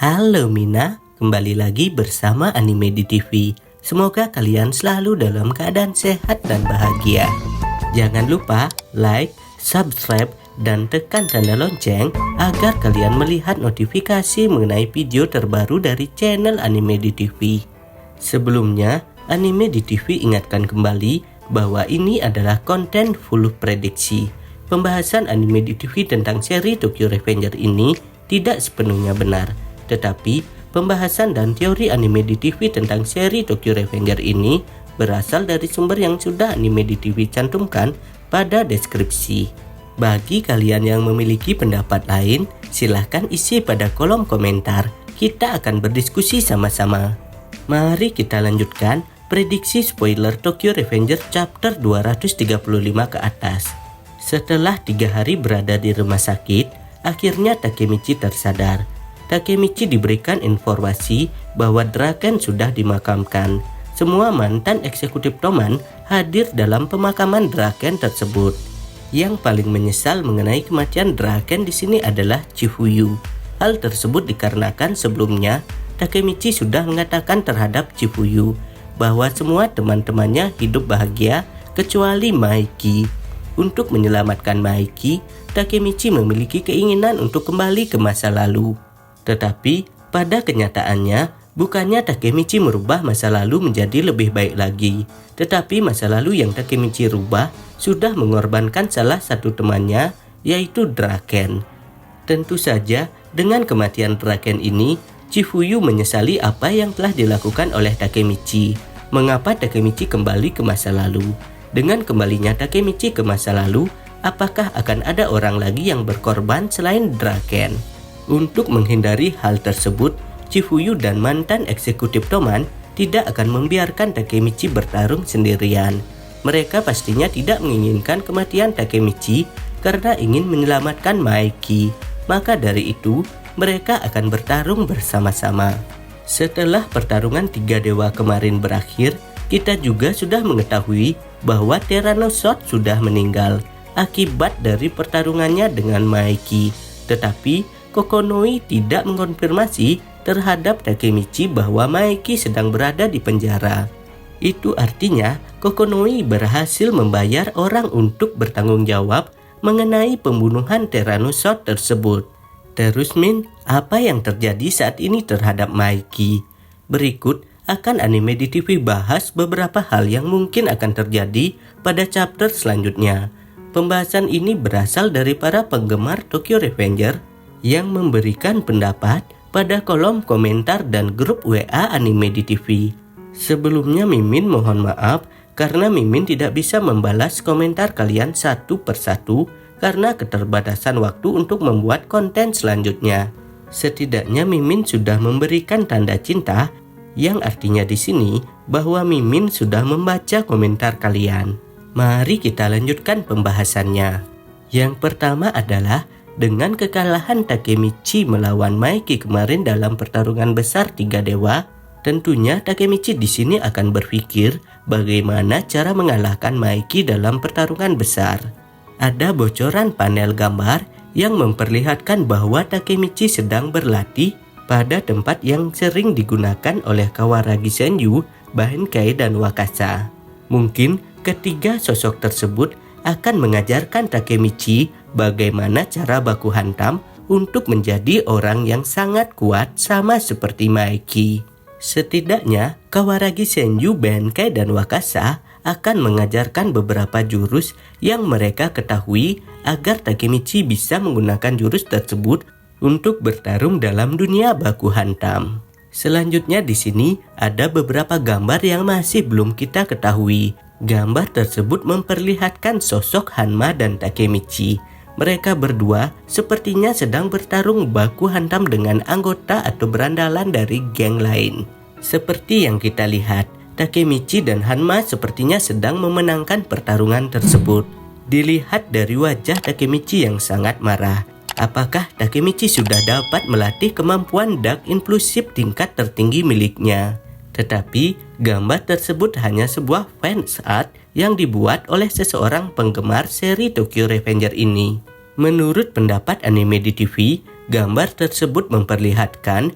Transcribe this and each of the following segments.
Halo Mina, kembali lagi bersama Anime di TV. Semoga kalian selalu dalam keadaan sehat dan bahagia. Jangan lupa like, subscribe, dan tekan tanda lonceng agar kalian melihat notifikasi mengenai video terbaru dari channel Anime di TV. Sebelumnya, Anime di TV ingatkan kembali bahwa ini adalah konten full prediksi. Pembahasan Anime di TV tentang seri Tokyo Revenger ini tidak sepenuhnya benar. Tetapi, pembahasan dan teori Anime di TV tentang seri Tokyo Revenger ini berasal dari sumber yang sudah Anime di TV cantumkan pada deskripsi. Bagi kalian yang memiliki pendapat lain, silahkan isi pada kolom komentar. Kita akan berdiskusi sama-sama. Mari kita lanjutkan prediksi spoiler Tokyo Revenger chapter 235 ke atas. Setelah 3 hari berada di rumah sakit, akhirnya Takemichi tersadar. Takemichi diberikan informasi bahwa Draken sudah dimakamkan. Semua mantan eksekutif Toman hadir dalam pemakaman Draken tersebut. Yang paling menyesal mengenai kematian Draken di sini adalah Chifuyu. Hal tersebut dikarenakan sebelumnya Takemichi sudah mengatakan terhadap Chifuyu bahwa semua teman-temannya hidup bahagia kecuali Maiki. Untuk menyelamatkan Maiki, Takemichi memiliki keinginan untuk kembali ke masa lalu. Tetapi pada kenyataannya, bukannya Takemichi merubah masa lalu menjadi lebih baik lagi. Tetapi masa lalu yang Takemichi rubah sudah mengorbankan salah satu temannya, yaitu Draken. Tentu saja, dengan kematian Draken ini, Chifuyu menyesali apa yang telah dilakukan oleh Takemichi. Mengapa Takemichi kembali ke masa lalu? Dengan kembalinya Takemichi ke masa lalu, apakah akan ada orang lagi yang berkorban selain Draken? Untuk menghindari hal tersebut, Chifuyu dan mantan eksekutif Toman tidak akan membiarkan Takemichi bertarung sendirian. Mereka pastinya tidak menginginkan kematian Takemichi karena ingin menyelamatkan Maiki. Maka dari itu, mereka akan bertarung bersama-sama. Setelah pertarungan 3 dewa kemarin berakhir, kita juga sudah mengetahui bahwa Tyrannosaurus sudah meninggal akibat dari pertarungannya dengan Maiki. Tetapi Kokonoi tidak mengonfirmasi terhadap Takemichi bahwa Maiki sedang berada di penjara. Itu artinya Kokonoi berhasil membayar orang untuk bertanggung jawab mengenai pembunuhan Tyrannosaurus tersebut. Terus Min, apa yang terjadi saat ini terhadap Maiki? Berikut akan Anime di TV bahas beberapa hal yang mungkin akan terjadi pada chapter selanjutnya. Pembahasan ini berasal dari para penggemar Tokyo Revenger yang memberikan pendapat pada kolom komentar dan grup WA Anime di TV. Sebelumnya Mimin mohon maaf karena Mimin tidak bisa membalas komentar kalian satu persatu karena keterbatasan waktu untuk membuat konten selanjutnya. Setidaknya Mimin sudah memberikan tanda cinta yang artinya di sini bahwa Mimin sudah membaca komentar kalian. Mari kita lanjutkan pembahasannya. Yang pertama adalah dengan kekalahan Takemichi melawan Maiki kemarin dalam pertarungan besar 3 dewa, tentunya Takemichi di sini akan berpikir bagaimana cara mengalahkan Maiki dalam pertarungan besar. Ada bocoran panel gambar yang memperlihatkan bahwa Takemichi sedang berlatih pada tempat yang sering digunakan oleh Kawaragi Senju, Bankai, dan Wakasa. Mungkin ketiga sosok tersebut akan mengajarkan Takemichi bagaimana cara baku hantam untuk menjadi orang yang sangat kuat sama seperti Maiki. Setidaknya, Kawaragi Senju, Bankai, dan Wakasa akan mengajarkan beberapa jurus yang mereka ketahui agar Takemichi bisa menggunakan jurus tersebut untuk bertarung dalam dunia baku hantam. Selanjutnya di sini ada beberapa gambar yang masih belum kita ketahui. Gambar tersebut memperlihatkan sosok Hanma dan Takemichi. Mereka berdua sepertinya sedang bertarung baku hantam dengan anggota atau berandalan dari geng lain. Seperti yang kita lihat, Takemichi dan Hanma sepertinya sedang memenangkan pertarungan tersebut. Dilihat dari wajah Takemichi yang sangat marah. Apakah Takemichi sudah dapat melatih kemampuan Dark Impulsive tingkat tertinggi miliknya? Tetapi gambar tersebut hanya sebuah fans art yang dibuat oleh seseorang penggemar seri Tokyo Revenger ini. Menurut pendapat Anime di TV, gambar tersebut memperlihatkan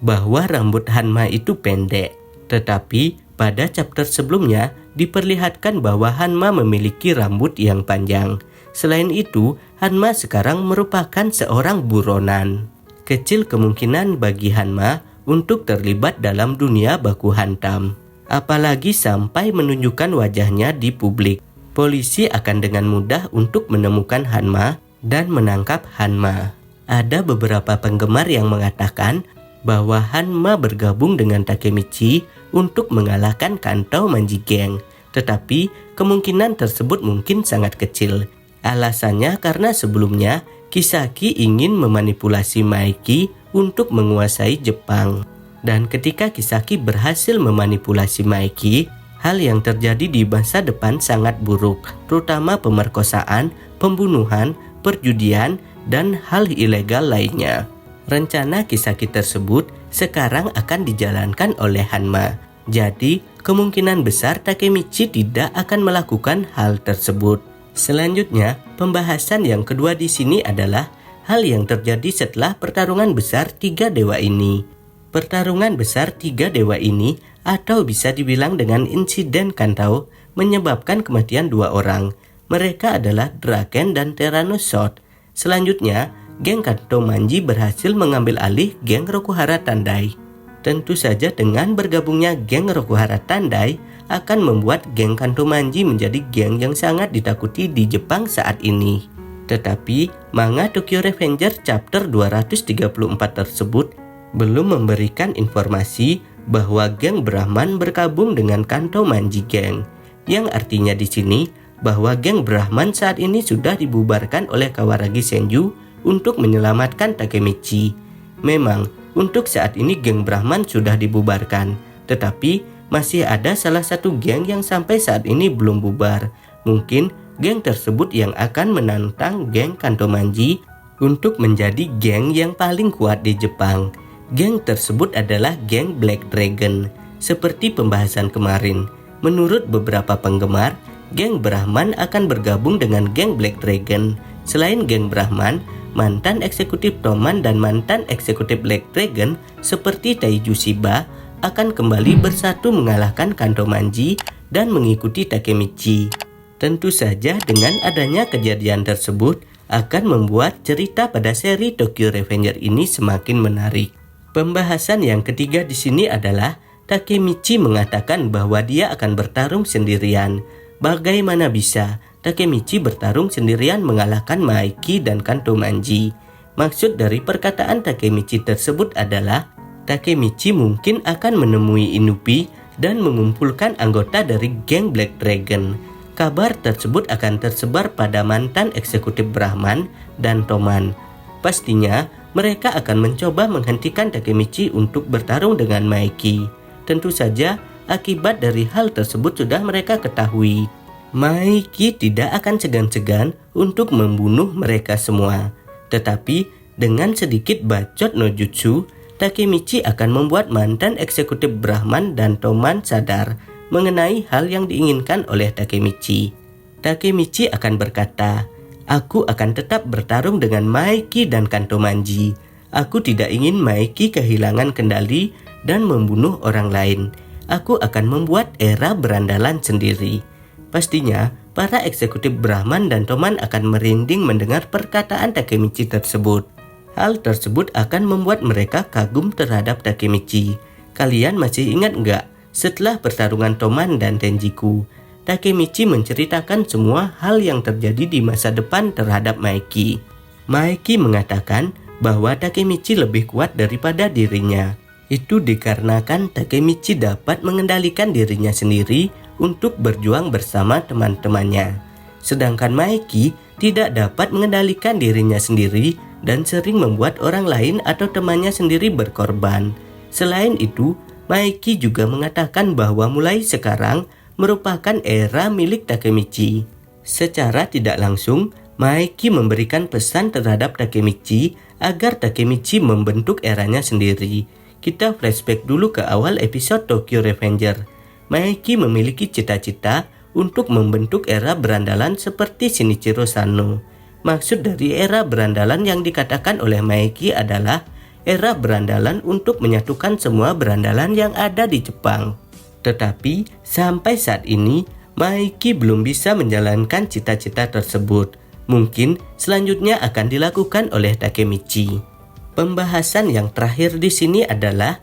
bahwa rambut Hanma itu pendek. Tetapi pada chapter sebelumnya diperlihatkan bahwa Hanma memiliki rambut yang panjang. Selain itu, Hanma sekarang merupakan seorang buronan. Kecil kemungkinan bagi Hanma untuk terlibat dalam dunia baku hantam, apalagi sampai menunjukkan wajahnya di publik. Polisi akan dengan mudah untuk menemukan Hanma dan menangkap Hanma. Ada beberapa penggemar yang mengatakan bahwa Hanma bergabung dengan Takemichi untuk mengalahkan Kanto Manji Gang. Tetapi kemungkinan tersebut mungkin sangat kecil. Alasannya karena sebelumnya Kisaki ingin memanipulasi Maeki untuk menguasai Jepang. Dan ketika Kisaki berhasil memanipulasi Maeki, hal yang terjadi di masa depan sangat buruk, terutama pemerkosaan, pembunuhan, perjudian, dan hal ilegal lainnya. Rencana Kisaki tersebut sekarang akan dijalankan oleh Hanma. Jadi, kemungkinan besar Takemichi tidak akan melakukan hal tersebut. Selanjutnya, pembahasan yang kedua di sini adalah hal yang terjadi setelah pertarungan besar tiga dewa ini. Pertarungan besar tiga dewa ini, atau bisa dibilang dengan insiden Kanto, menyebabkan kematian dua orang. Mereka adalah Draken dan Tyrannosaurus. Selanjutnya, geng Kanto Manji berhasil mengambil alih geng Rokuhara Tandai. Tentu saja dengan bergabungnya geng Rokuhara Tandai akan membuat geng Kanto Manji menjadi geng yang sangat ditakuti di Jepang saat ini. Tetapi, manga Tokyo Revenger chapter 234 tersebut belum memberikan informasi bahwa geng Brahman bergabung dengan Kanto Manji Gang, yang artinya di sini bahwa geng Brahman saat ini sudah dibubarkan oleh Kawaragi Senju untuk menyelamatkan Takemichi. Memang, untuk saat ini geng Brahman sudah dibubarkan, tetapi masih ada salah satu geng yang sampai saat ini belum bubar. Mungkin geng tersebut yang akan menantang geng Kanto Manji untuk menjadi geng yang paling kuat di Jepang. Geng tersebut adalah geng Black Dragon. Seperti pembahasan kemarin, menurut beberapa penggemar, geng Brahman akan bergabung dengan geng Black Dragon. Selain geng Brahman, mantan eksekutif Toman dan mantan eksekutif Black Dragon seperti Taiju Shiba akan kembali bersatu mengalahkan Kanto Manji dan mengikuti Takemichi. Tentu saja dengan adanya kejadian tersebut akan membuat cerita pada seri Tokyo Revenger ini semakin menarik. Pembahasan yang ketiga di sini adalah Takemichi mengatakan bahwa dia akan bertarung sendirian. Bagaimana bisa Takemichi bertarung sendirian mengalahkan Maeki dan Kanto Manji? Maksud dari perkataan Takemichi tersebut adalah Takemichi mungkin akan menemui Inupi dan mengumpulkan anggota dari geng Black Dragon. Kabar tersebut akan tersebar pada mantan eksekutif Brahman dan Toman. Pastinya mereka akan mencoba menghentikan Takemichi untuk bertarung dengan Maeki. Tentu saja akibat dari hal tersebut sudah mereka ketahui. Maeki tidak akan segan-segan untuk membunuh mereka semua. Tetapi dengan sedikit bacot no jutsu, Takemichi akan membuat mantan eksekutif Brahman dan Toman sadar mengenai hal yang diinginkan oleh Takemichi. Takemichi akan berkata, "Aku akan tetap bertarung dengan Maeki dan Kanto Manji. Aku tidak ingin Maeki kehilangan kendali dan membunuh orang lain. Aku akan membuat era berandalan sendiri." Pastinya, para eksekutif Brahman dan Toman akan merinding mendengar perkataan Takemichi tersebut. Hal tersebut akan membuat mereka kagum terhadap Takemichi. Kalian masih ingat nggak? Setelah pertarungan Toman dan Tenjiku, Takemichi menceritakan semua hal yang terjadi di masa depan terhadap Maeki. Maeki mengatakan bahwa Takemichi lebih kuat daripada dirinya. Itu dikarenakan Takemichi dapat mengendalikan dirinya sendiri untuk berjuang bersama teman-temannya. Sedangkan Maeki tidak dapat mengendalikan dirinya sendiri dan sering membuat orang lain atau temannya sendiri berkorban. Selain itu, Maeki juga mengatakan bahwa mulai sekarang merupakan era milik Takemichi. Secara tidak langsung, Maeki memberikan pesan terhadap Takemichi agar Takemichi membentuk eranya sendiri. Kita flashback dulu ke awal episode Tokyo Revenger. Maeki memiliki cita-cita untuk membentuk era berandalan seperti Shinichiro Sano. Maksud dari era berandalan yang dikatakan oleh Maeki adalah era berandalan untuk menyatukan semua berandalan yang ada di Jepang. Tetapi sampai saat ini, Maiki belum bisa menjalankan cita-cita tersebut. Mungkin selanjutnya akan dilakukan oleh Takemichi. Pembahasan yang terakhir di sini adalah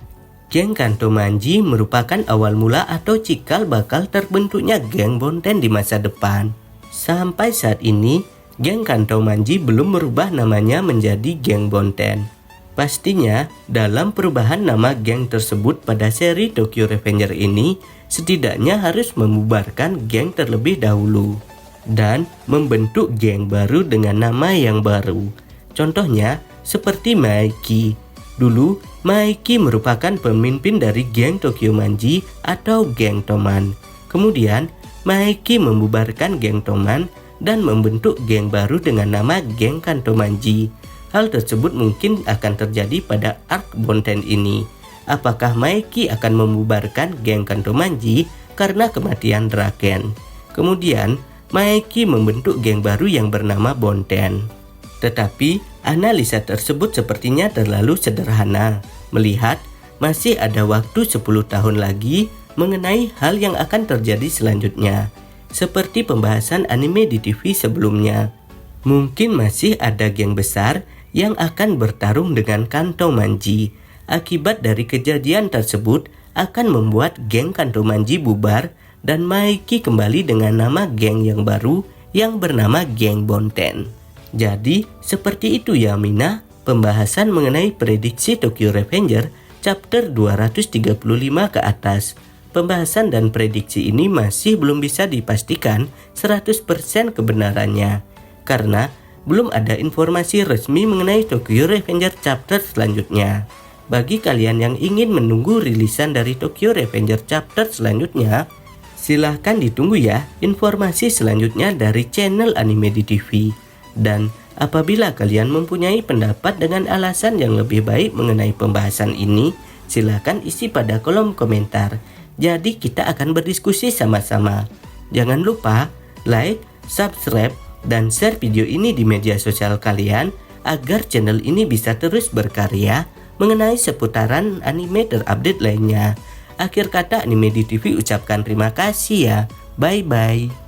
geng Kantomanji merupakan awal mula atau cikal bakal terbentuknya geng Bonten di masa depan. Sampai saat ini, geng Kantomanji belum merubah namanya menjadi geng Bonten. Pastinya, dalam perubahan nama geng tersebut pada seri Tokyo Revenger ini, setidaknya harus membubarkan geng terlebih dahulu dan membentuk geng baru dengan nama yang baru. Contohnya, seperti Maiki. Dulu, Maiki merupakan pemimpin dari geng Tokyo Manji atau geng Toman. Kemudian, Maiki membubarkan geng Toman dan membentuk geng baru dengan nama geng Kantomanji. Hal tersebut mungkin akan terjadi pada arc Bonten ini. Apakah Maiki akan membubarkan geng Kantomanji karena kematian Draken? Kemudian, Maiki membentuk geng baru yang bernama Bonten. Tetapi, analisa tersebut sepertinya terlalu sederhana, melihat masih ada waktu 10 tahun lagi mengenai hal yang akan terjadi selanjutnya. Seperti pembahasan anime di TV sebelumnya, mungkin masih ada geng besar yang akan bertarung dengan Kantomanji. Akibat dari kejadian tersebut akan membuat geng Kantomanji bubar dan Maiki kembali dengan nama geng yang baru yang bernama geng Bonten. Jadi, seperti itu ya Mina, pembahasan mengenai prediksi Tokyo Revenger chapter 235 ke atas. Pembahasan dan prediksi ini masih belum bisa dipastikan 100% kebenarannya, karena belum ada informasi resmi mengenai Tokyo Revenger chapter selanjutnya. Bagi kalian yang ingin menunggu rilisan dari Tokyo Revenger chapter selanjutnya, silahkan ditunggu ya informasi selanjutnya dari channel Anime di TV. Dan apabila kalian mempunyai pendapat dengan alasan yang lebih baik mengenai pembahasan ini, silahkan isi pada kolom komentar. Jadi kita akan berdiskusi sama-sama. Jangan lupa like, subscribe, dan share video ini di media sosial kalian agar channel ini bisa terus berkarya mengenai seputaran anime terupdate lainnya. Akhir kata Anime di TV ucapkan terima kasih ya. Bye bye.